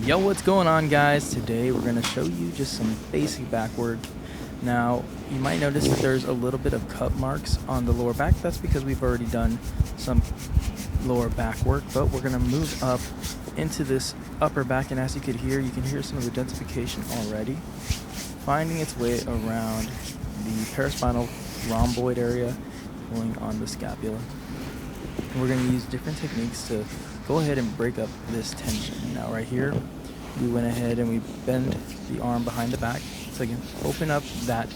Yo, what's going on, guys? Today we're going to show you just some basic back work. Now, you might notice that there's a little bit of cut marks on the lower back. That's because we've already done some lower back work, but we're going to move up into this upper back, and as you can hear some of the densification already, finding its way around the paraspinal rhomboid area, pulling on the scapula. And we're going to use different techniques to go ahead and break up this tension. Now right here, we went ahead and we bend the arm behind the back so we can open up that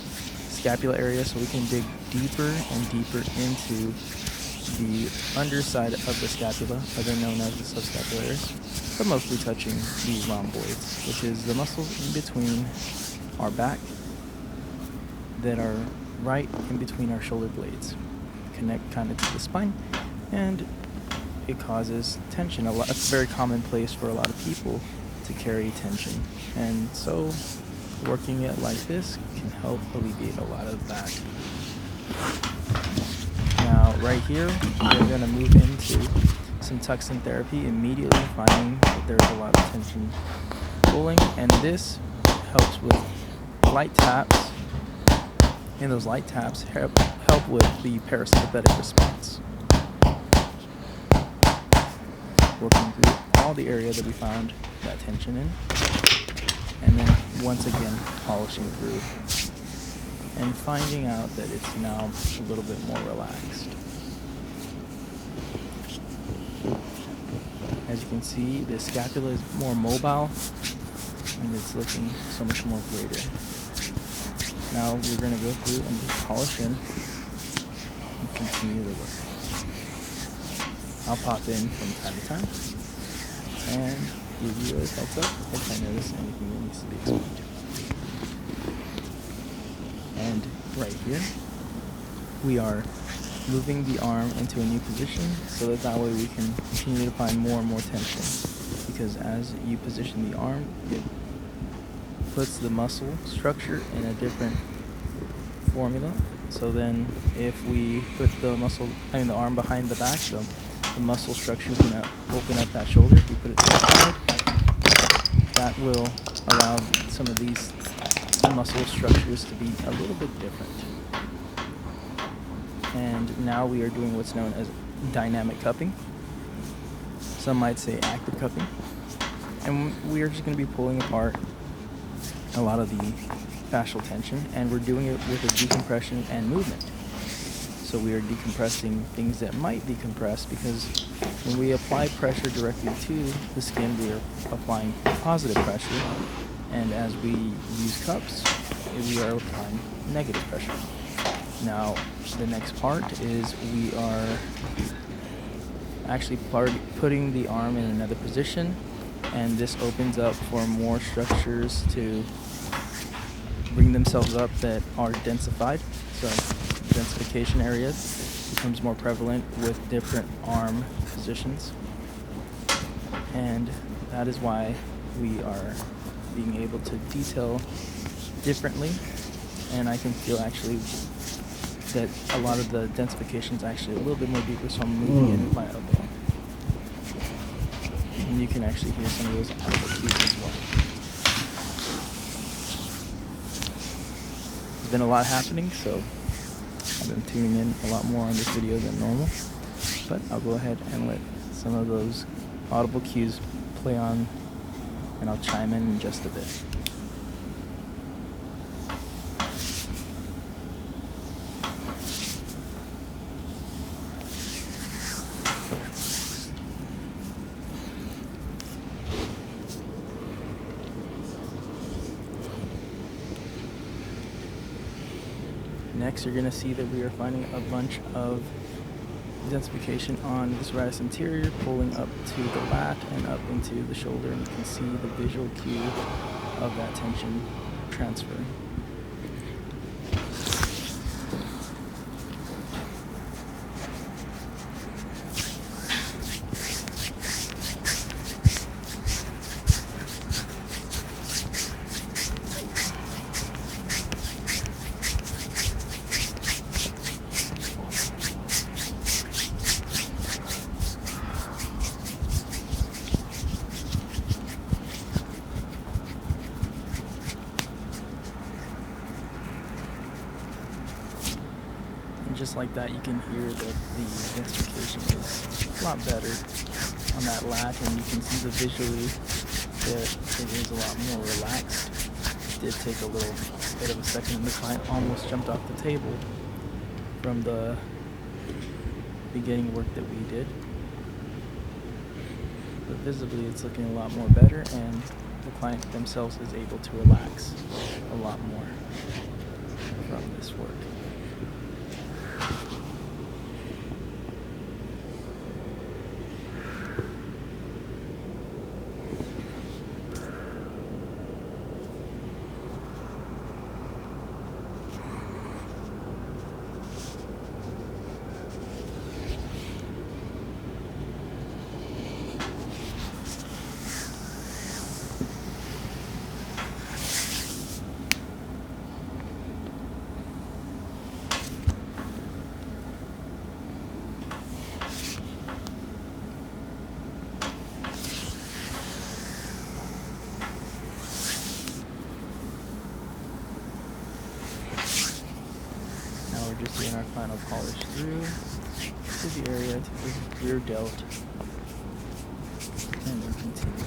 scapula area so we can dig deeper and deeper into the underside of the scapula, other known as the subscapularis, but mostly touching the rhomboids, which is the muscles in between our back that are right in between our shoulder blades, connect kind of to the spine, and it causes tension. It's a very common place for a lot of people to carry tension, and so working it like this can help alleviate a lot of that. Now right here, we're going to move into some Toxin therapy, immediately finding that there's a lot of tension pulling, and this helps with light taps, and those light taps help with the parasympathetic response, working through all the area that we found that tension in, and then once again polishing through and finding out that it's now a little bit more relaxed. As you can see, the scapula is more mobile and it's looking so much more greater. Now we're going to go through and just polish in and continue the work. I'll pop in from time to time and give you a heads up if I notice anything that needs to be explained. And right here, we are moving the arm into a new position so that way we can continue to find more and more tension, because as you position the arm, it puts the muscle structure in a different formula. So then if we put the arm behind the back, so the muscle structure is going to open up that shoulder. If we put it to the side, that will allow some of these muscle structures to be a little bit different. And now we are doing what's known as dynamic cupping. Some might say active cupping. And we are just going to be pulling apart a lot of the fascial tension, and we're doing it with a decompression and movement. So we are decompressing things that might decompress, because when we apply pressure directly to the skin, we are applying positive pressure, and as we use cups, we are applying negative pressure. Now, the next part is we are actually putting the arm in another position, and this opens up for more structures to bring themselves up that are densified. So densification areas becomes more prevalent with different arm positions, and that is why we are being able to detail differently. And I can feel actually that a lot of the densification is actually a little bit more deeper, so I'm moving in with my elbow, and you can actually hear some of those elbow cues as well. There's been a lot happening, so I've been tuning in a lot more on this video than normal, but I'll go ahead and let some of those audible cues play on, and I'll chime in just a bit. Next, you're going to see that we are finding a bunch of densification on the serratus anterior, pulling up to the lat and up into the shoulder, and you can see the visual cue of that tension transfer. just like that, you can hear that the densification is a lot better on that latch, and you can see that visually that it is a lot more relaxed. It did take a little bit of a second, and the client almost jumped off the table from the beginning work that we did. But visibly it's looking a lot more better, and the client themselves is able to relax a lot more from this work. Just doing our final polish through to the area, to the rear delt, and then continue.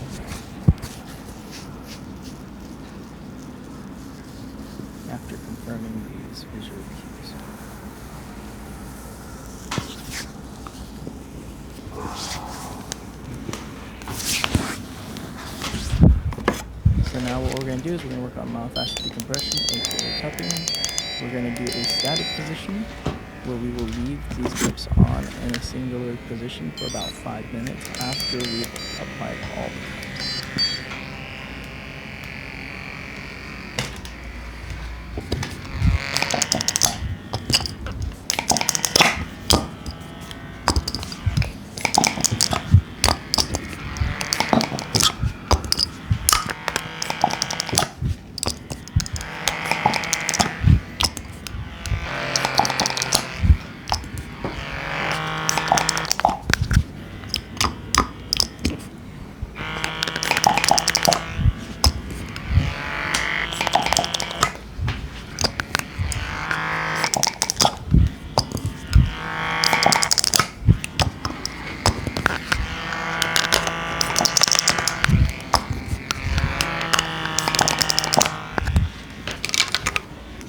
After confirming these visual cues. So now what we're going to do is we're going to work on myofascial decompression, aka cupping. We're going to do a static position where we will leave these grips on in a singular position for about 5 minutes after we've applied all the cups.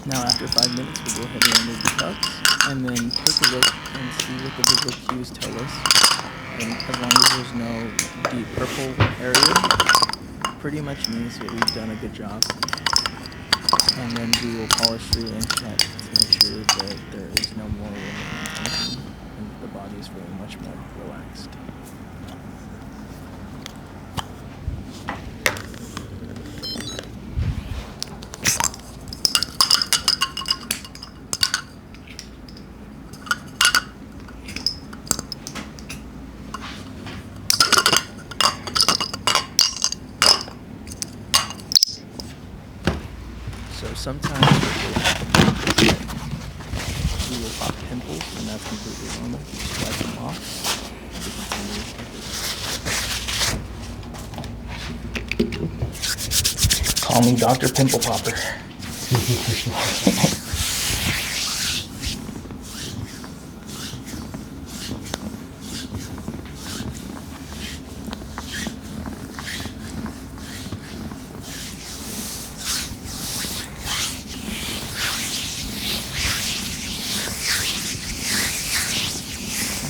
Now after 5 minutes, we'll go ahead and remove the cups, and then take a look and see what the visual cues tell us. And as long as there's no deep purple area, pretty much means that we've done a good job. And then we will polish through and check to make sure that there is no more remaining tension and the body is feeling much more relaxed. So sometimes we will pop pimples, and that's completely normal. Just wipe them off. Call me Dr. Pimple Popper.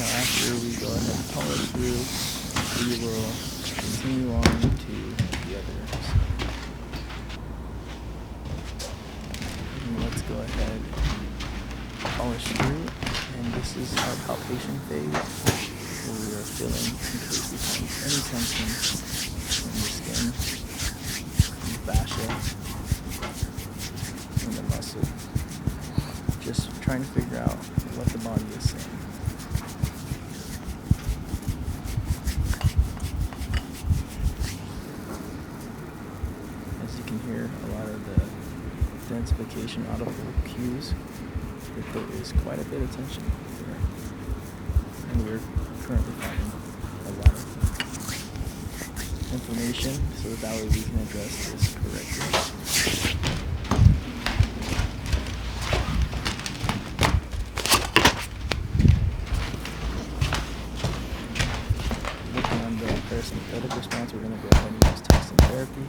After we go ahead and polish through, we will continue on to the other side. And let's go ahead and polish through, and this is our palpation phase, where we are feeling in case we find any tension in the skin, in the fascia, in the muscle. Just trying to figure out what the body is saying. You can hear a lot of the densification audible cues, that there is quite a bit of tension there. And we're currently finding a lot of information so that way we can address this correctly. therapy.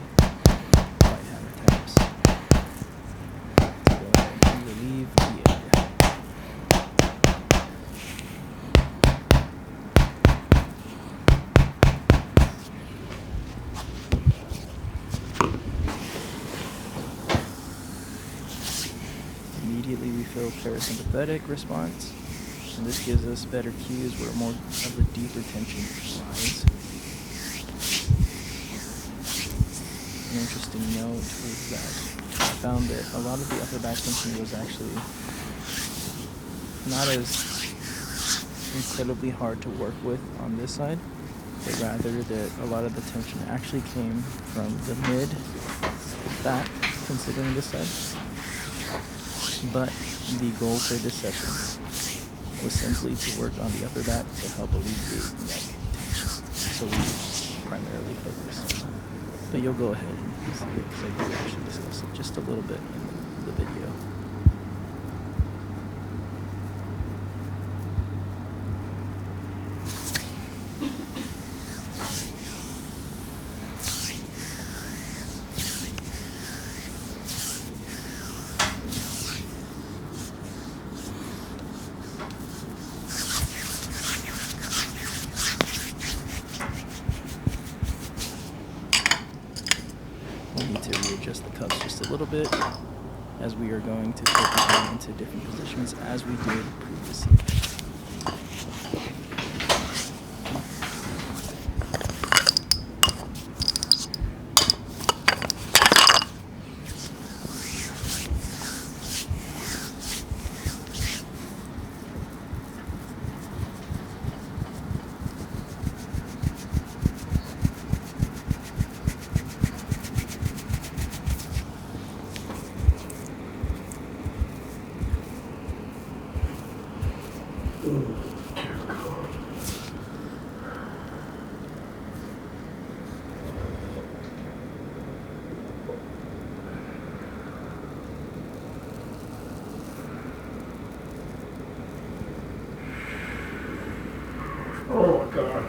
Light hammer taps. Go ahead and relieve the area. Immediately we feel parasympathetic response, and this gives us better cues where more of the deeper tension lies. An interesting note was that I found that a lot of the upper back tension was actually not as incredibly hard to work with on this side, but rather that a lot of the tension actually came from the mid back, considering this side. But the goal for this session was simply to work on the upper back to help alleviate neck tension. So we primarily focused on that. But you'll go ahead and see it because I did actually discuss it just a little bit in the video. We need to readjust the cups just a little bit as we are going to put them into different positions as we did previously. Oh my God.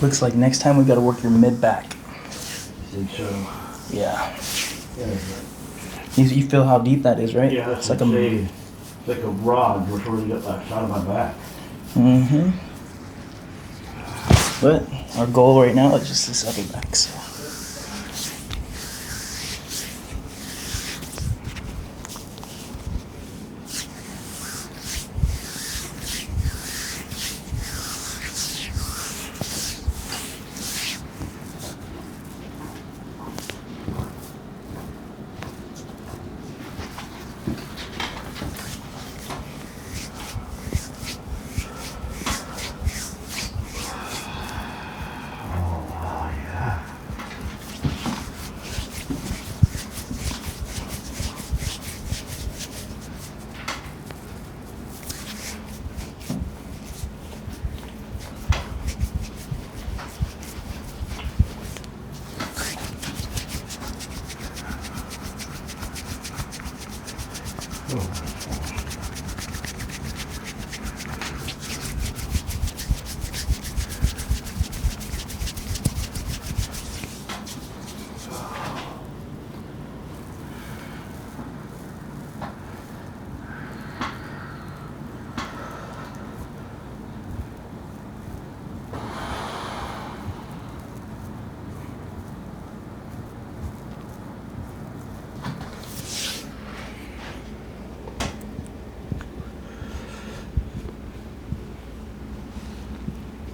Looks like next time we got to work your mid back. Think so. Yeah. Yeah, You feel how deep that is, right? yeah, It's that's like it's like a rod which already got that side of my back. Mm-hmm. But our goal right now is just this upper back. So.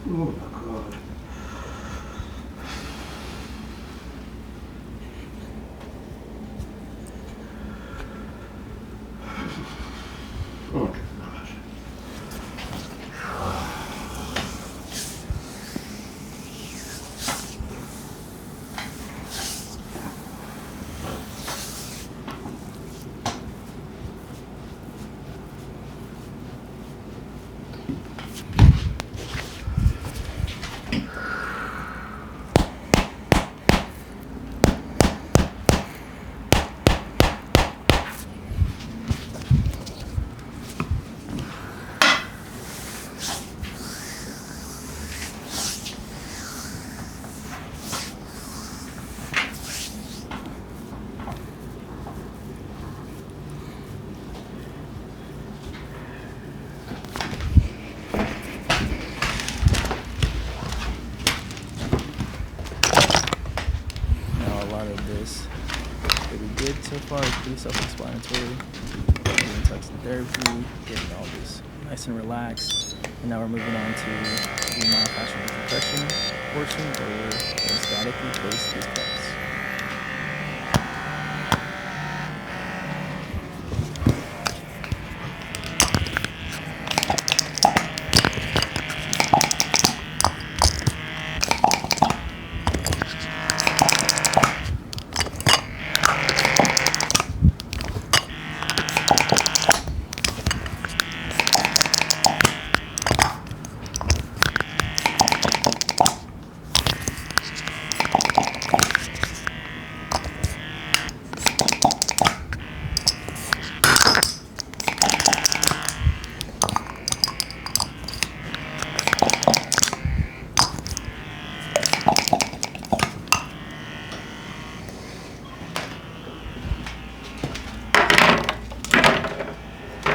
Oh my God. Oh my God. lot of this pretty good so far. It's pretty self-explanatory. Doing Toxin therapy, getting all this nice and relaxed. And now we're moving on to the myofascial decompression portion where we're going to statically place these cups.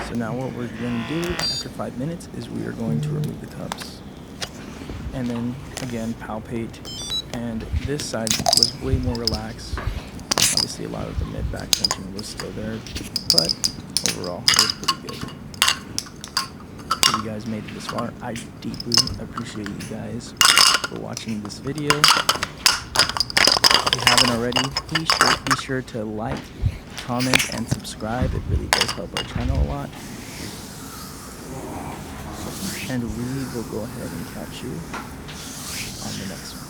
So now what we're going to do after 5 minutes is we are going to remove the cups and then again palpate, and this side was way more relaxed. Obviously a lot of the mid-back tension was still there, but overall it was pretty good. If you guys made it this far, I deeply appreciate you guys for watching this video. If you haven't already, be sure to like, comment, and subscribe. It really does help our channel a lot. And we will go ahead and catch you on the next one.